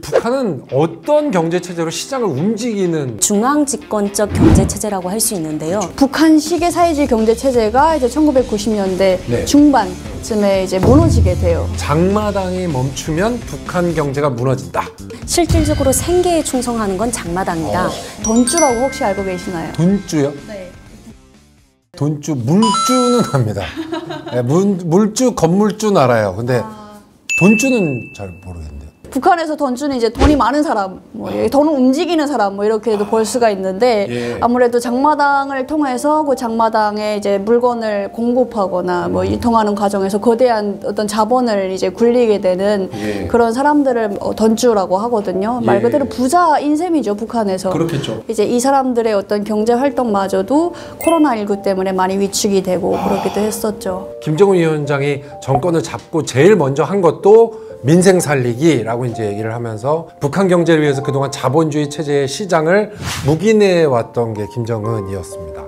북한은 어떤 경제체제로 시장을 움직이는 중앙집권적 경제체제라고 할 수 있는데요. 북한식의 사회주의 경제체제가 이제 1990년대 중반쯤에 이제 무너지게 돼요. 장마당이 멈추면 북한 경제가 무너진다. 실질적으로 생계에 충성하는 건 장마당이다. 돈주라고 혹시 알고 계시나요? 돈주요? 네. 돈주, 물주는 압니다. 네, 물주, 건물주는 알아요. 근데 돈주는 잘 모르겠는데요. 북한에서 돈주는 이제 돈이 많은 사람, 뭐 돈을 움직이는 사람, 뭐 이렇게도 볼 수가 있는데 아무래도 장마당을 통해서 그 장마당에 이제 물건을 공급하거나 뭐 유통하는 과정에서 거대한 어떤 자본을 이제 굴리게 되는 그런 사람들을 돈주라고 하거든요. 말 그대로 부자인 셈이죠, 북한에서. 그렇겠죠. 이제 이 사람들의 어떤 경제 활동마저도 코로나19 때문에 많이 위축이 되고 그러기도 했었죠. 김정은 위원장이 정권을 잡고 제일 먼저 한 것도 민생 살리기라고 이제 얘기를 하면서 북한 경제를 위해서 그동안 자본주의 체제의 시장을 묵인해 왔던 게 김정은이었습니다.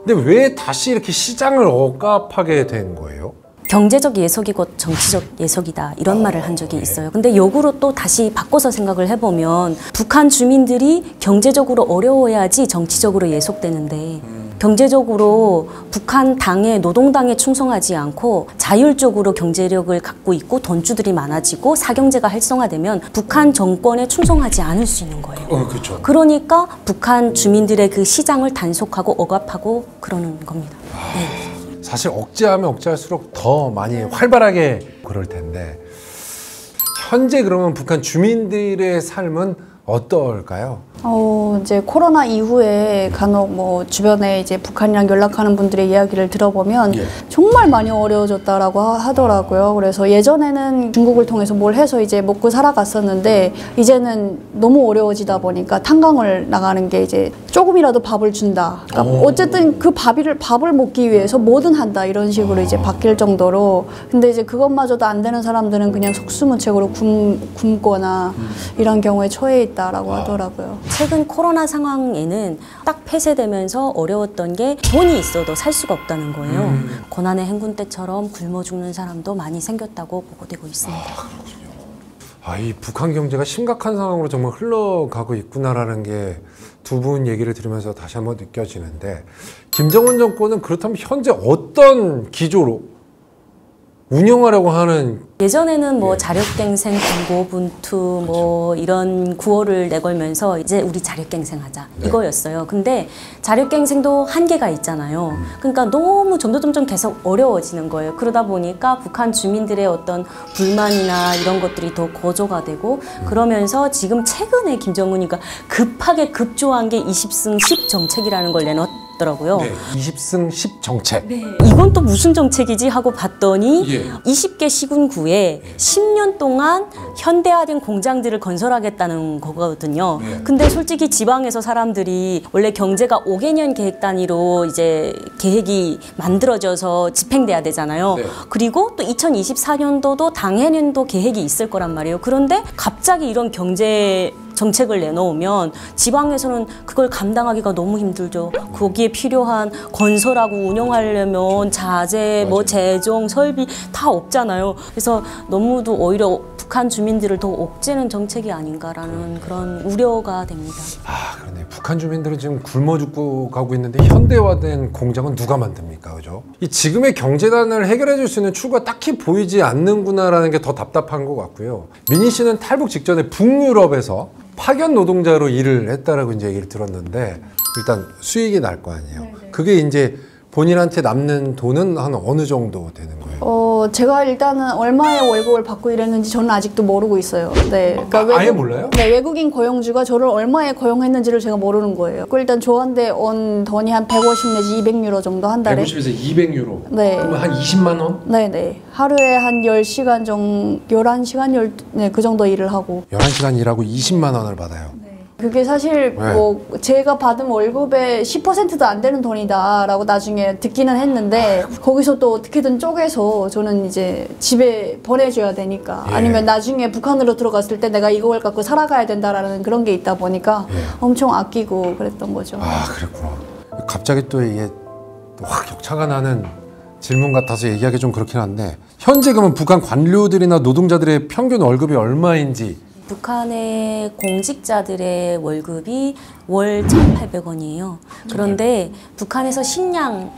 근데 왜 다시 이렇게 시장을 억압하게 된 거예요? 경제적 예속이 곧 정치적 예속이다 이런 말을 한 적이 있어요. 근데 역으로 또 다시 바꿔서 생각을 해보면 북한 주민들이 경제적으로 어려워야지 정치적으로 예속되는데 경제적으로 북한 당에 노동당에 충성하지 않고 자율적으로 경제력을 갖고 있고 돈주들이 많아지고 사경제가 활성화되면 북한 정권에 충성하지 않을 수 있는 거예요. 그렇죠. 그러니까 북한 주민들의 그 시장을 단속하고 억압하고 그러는 겁니다. 네. 사실 억제하면 억제할수록 더 많이 활발하게 그럴 텐데 현재 그러면 북한 주민들의 삶은 어떨까요? 이제 코로나 이후에 간혹 뭐 주변에 이제 북한이랑 연락하는 분들의 이야기를 들어보면 정말 많이 어려워졌다라고 하더라고요. 그래서 예전에는 중국을 통해서 뭘 해서 이제 먹고 살아갔었는데 이제는 너무 어려워지다 보니까 탄광을 나가는 게 이제 조금이라도 밥을 준다. 그러니까 어쨌든 그 밥을 먹기 위해서 뭐든 한다 이런 식으로 이제 바뀔 정도로. 근데 이제 그것마저도 안 되는 사람들은 그냥 속수무책으로 굶거나 이런 경우에 처해 있다라고 하더라고요. 최근 코로나 상황에는 딱 폐쇄되면서 어려웠던 게 돈이 있어도 살 수가 없다는 거예요. 고난의 행군 때처럼 굶어 죽는 사람도 많이 생겼다고 보고되고 있습니다. 이 북한 경제가 심각한 상황으로 정말 흘러가고 있구나라는 게 두 분 얘기를 들으면서 다시 한번 느껴지는데 김정은 정권은 그렇다면 현재 어떤 기조로 운영하려고 하는 예전에는 뭐 자력갱생, 공고분투 뭐 이런 구호를 내걸면서 이제 우리 자력갱생 하자 이거였어요. 근데 자력갱생도 한계가 있잖아요. 그러니까 너무 점점 계속 어려워지는 거예요. 그러다 보니까 북한 주민들의 어떤 불만이나 이런 것들이 더 고조가 되고 그러면서 지금 최근에 김정은이가 급하게 급조한 게 20승 10 정책이라는 걸 내놨더라고요. 20승 10 정책. 이건 또 무슨 정책이지 하고 봤더니 20개 시군구에 10년 동안 현대화된 공장들을 건설하겠다는 거거든요. 근데 솔직히 지방에서 사람들이 원래 경제가 5개년 계획 단위로 이제 계획이 만들어져서 집행돼야 되잖아요. 그리고 또 2024년도도 당해년도 계획이 있을 거란 말이에요. 그런데 갑자기 이런 경제 정책을 내놓으면 지방에서는 그걸 감당하기가 너무 힘들죠. 거기에 필요한 건설하고 운영하려면 자재, 뭐 재정, 설비 다 없잖아요. 그래서 너무도 오히려 북한 주민들을 더 옥죄는 정책이 아닌가라는 그런 우려가 됩니다. 그러네. 북한 주민들은 지금 굶어 죽고 가고 있는데 현대화된 공장은 누가 만듭니까? 그죠? 이 지금의 경제난을 해결해 줄 수 있는 출구가 딱히 보이지 않는구나라는 게 더 답답한 것 같고요. 민희 씨는 탈북 직전에 북유럽에서 파견 노동자로 일을 했다라고 이제 얘기를 들었는데 일단 수익이 날 거 아니에요. 그게 이제 본인한테 남는 돈은 한 어느 정도 되는 거예요? 제가 일단은 얼마의 월급을 받고 일했는지 저는 아직도 모르고 있어요. 네. 그러니까 아예 몰라요? 네, 외국인 고용주가 저를 얼마에 고용했는지를 제가 모르는 거예요. 일단 저한테 온 돈이 한 150 내지 200유로 정도 한 달에. 150에서 200유로? 네. 그러면 한 20만 원? 네네. 하루에 한 10시간 정도, 11시간, 네, 그 정도 일을 하고. 11시간 일하고 20만 원을 받아요. 그게 사실 뭐 제가 받은 월급의 10%도 안 되는 돈이다라고 나중에 듣기는 했는데 거기서 또 어떻게든 쪼개서 저는 이제 집에 보내줘야 되니까 아니면 나중에 북한으로 들어갔을 때 내가 이걸 갖고 살아가야 된다라는 그런 게 있다 보니까 엄청 아끼고 그랬던 거죠. 그랬구나. 갑자기 또 이게 확 격차가 나는 질문 같아서 얘기하기 좀 그렇긴 한데 현재 그러면 북한 관료들이나 노동자들의 평균 월급이 얼마인지 북한의 공직자들의 월급이 월 1,800원이에요. 그런데 북한에서 식량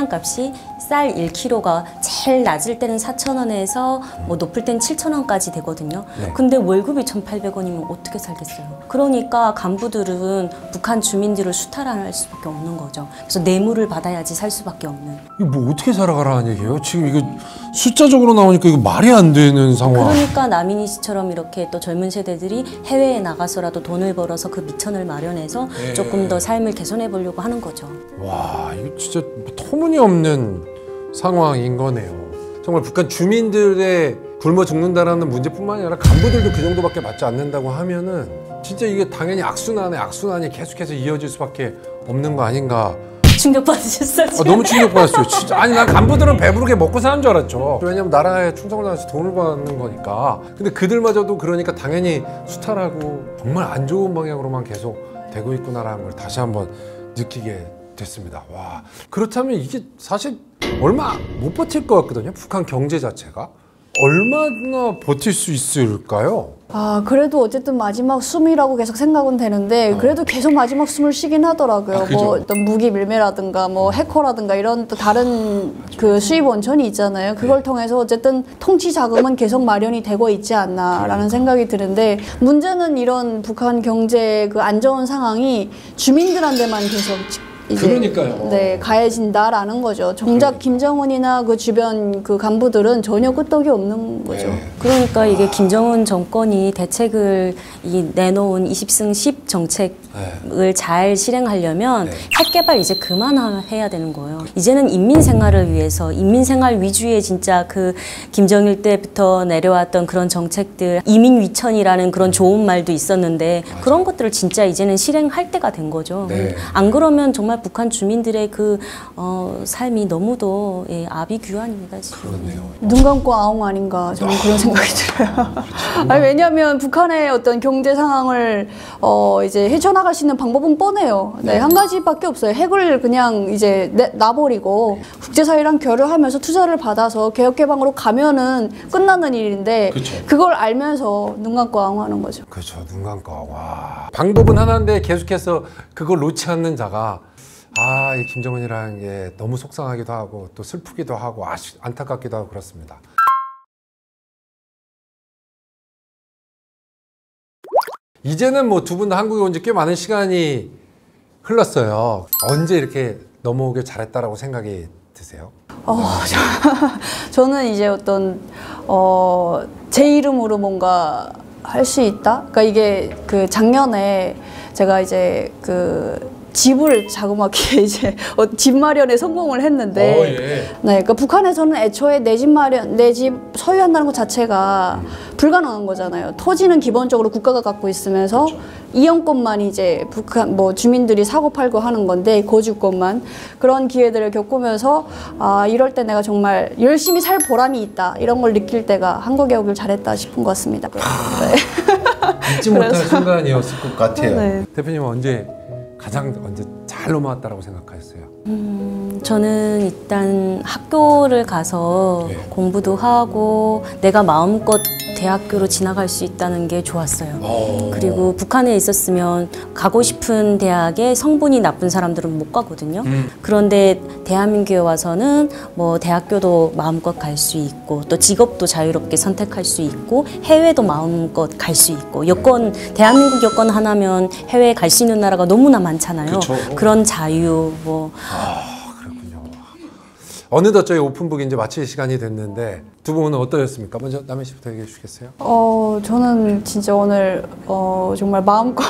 값이 쌀 1kg가 제일 낮을 때는 4,000원에서 뭐 높을 때는 7,000원까지 되거든요. 근데 월급이 1,800원이면 어떻게 살겠어요? 그러니까 간부들은 북한 주민들을 수탈할 수밖에 없는 거죠. 그래서 뇌물을 받아야지 살 수밖에 없는. 이거 뭐 어떻게 살아가라는 얘기예요? 지금 이거 숫자적으로 나오니까 이거 말이 안 되는 상황. 그러니까 남인희 씨처럼 이렇게 또 젊은 세대들이 해외에 나가서라도 돈을 벌어서 그 미천을 마련해서 조금 더 삶을 개선해 보려고 하는 거죠. 와, 이거 진짜 터무니없는 상황인 거네요. 정말 북한 주민들의 굶어 죽는다라는 문제뿐만 아니라 간부들도 그 정도밖에 받지 않는다고 하면은 진짜 이게 당연히 악순환이 계속해서 이어질 수밖에 없는 거 아닌가. 충격받으셨어요? 너무 충격받았어요. 진짜. 아니, 난 간부들은 배부르게 먹고 사는 줄 알았죠. 왜냐면 나라에 충성을 다해서 돈을 받는 거니까. 근데 그들마저도 그러니까 당연히 수탈하고 정말 안 좋은 방향으로만 계속 되고 있구나라는 걸 다시 한번 느끼게 됐습니다. 와, 그렇다면 이게 사실 얼마 못 버틸 것 같거든요. 북한 경제 자체가. 얼마나 버틸 수 있을까요? 아, 그래도 어쨌든 마지막 숨이라고 계속 생각은 되는데 그래도 계속 마지막 숨을 쉬긴 하더라고요. 뭐 어떤 무기 밀매라든가 뭐 해커라든가 이런 또 다른 그 수입 원천이 있잖아요. 그걸 통해서 어쨌든 통치 자금은 계속 마련이 되고 있지 않나라는 생각이 드는데 문제는 이런 북한 경제 그 안 좋은 상황이 주민들한테만 계속 이제 그러니까요. 네, 가해진다라는 거죠. 정작 김정은이나 그 주변 그 간부들은 전혀 끄떡이 없는 거죠. 그러니까 이게 김정은 정권이 대책을 내놓은 20승 10 정책을 잘 실행하려면 핵 개발 이제 그만해야 되는 거예요. 이제는 인민 생활을 위해서 인민 생활 위주의 진짜 그 김정일 때부터 내려왔던 그런 정책들, 이민 위천이라는 그런 좋은 말도 있었는데 그런 것들을 진짜 이제는 실행할 때가 된 거죠. 안 그러면 정말 북한 주민들의 그 삶이 너무도 아비규환입니다. 지금. 그렇네요. 눈 감고 아웅 아닌가 저는 그런 생각이 들어요. 아니, 왜냐하면 북한의 어떤 경제 상황을 이제 헤쳐나갈 수 있는 방법은 뻔해요. 네, 한 가지밖에 없어요. 핵을 그냥 이제 놔버리고 국제사회랑 교류하면서 투자를 받아서 개혁개방으로 가면은 끝나는 일인데 그걸 알면서 눈 감고 아웅하는 거죠. 그렇죠. 눈 감고. 와. 방법은 하나인데 계속해서 그걸 놓지 않는 자가 이 김정은이라는 게 너무 속상하기도 하고 또 슬프기도 하고 안타깝기도 하고 그렇습니다. 이제는 뭐 두 분 다 한국에 온 지 꽤 많은 시간이 흘렀어요. 언제 이렇게 넘어오길 잘했다라고 생각이 드세요? 저는 이제 어떤 제 이름으로 뭔가 할 수 있다? 그러니까 이게 그 작년에 제가 이제 그 집을 자그맣게 이제 집 마련에 성공을 했는데 네, 그러니까 북한에서는 애초에 내 집 소유한다는 것 자체가 불가능한 거잖아요. 토지는 기본적으로 국가가 갖고 있으면서 이용권만 이제 북한 뭐 주민들이 사고 팔고 하는 건데 거주권만 그런 기회들을 겪으면서 이럴 때 내가 정말 열심히 살 보람이 있다 이런 걸 느낄 때가 한국에 오길 잘했다 싶은 것 같습니다. 네. 잊지 못할 순간이었을 것 같아요. 네. 대표님은 언제 잘 넘어왔다라고 생각하셨어요? 저는 일단 학교를 가서 공부도 하고 내가 마음껏 대학교로 지나갈 수 있다는 게 좋았어요. 그리고 북한에 있었으면 가고 싶은 대학에 성분이 나쁜 사람들은 못 가거든요. 그런데 대한민국에 와서는 뭐 대학교도 마음껏 갈 수 있고 또 직업도 자유롭게 선택할 수 있고 해외도 마음껏 갈 수 있고 대한민국 여건 하나면 해외에 갈 수 있는 나라가 너무나 많잖아요. 그런 자유 그렇군요. 어느덧 저희 오픈북 이제 마칠 시간이 됐는데 두 분은 어떠셨습니까? 먼저 남현 씨부터 얘기해 주시겠어요? 저는 진짜 오늘 정말 마음껏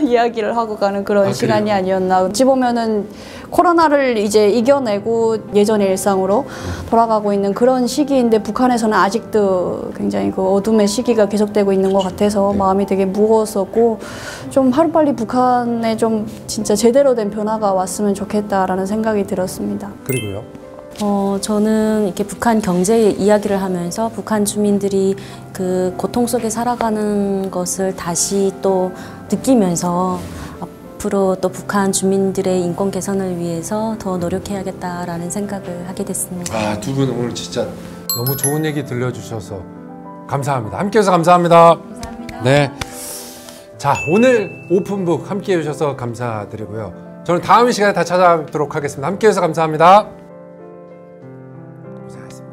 이야기를 하고 가는 그런 시간이 아니었나. 어찌 보면은 코로나를 이제 이겨내고 예전의 일상으로 돌아가고 있는 그런 시기인데 북한에서는 아직도 굉장히 그 어둠의 시기가 계속되고 있는 것 같아서 마음이 되게 무거웠었고 좀 하루빨리 북한에 좀 진짜 제대로 된 변화가 왔으면 좋겠다라는 생각이 들었습니다. 그리고요? 저는 이렇게 북한 경제 이야기를 하면서 북한 주민들이 그 고통 속에 살아가는 것을 다시 또 느끼면서 앞으로 또 북한 주민들의 인권 개선을 위해서 더 노력해야겠다라는 생각을 하게 됐습니다. 두 분 오늘 진짜 너무 좋은 얘기 들려주셔서 감사합니다. 함께해서 감사합니다. 감사합니다. 네. 자, 오늘 오픈북 함께 해주셔서 감사드리고요. 저는 다음 시간에 다시 찾아뵙도록 하겠습니다. 함께 해주셔서 감사합니다. 고생하셨습니다.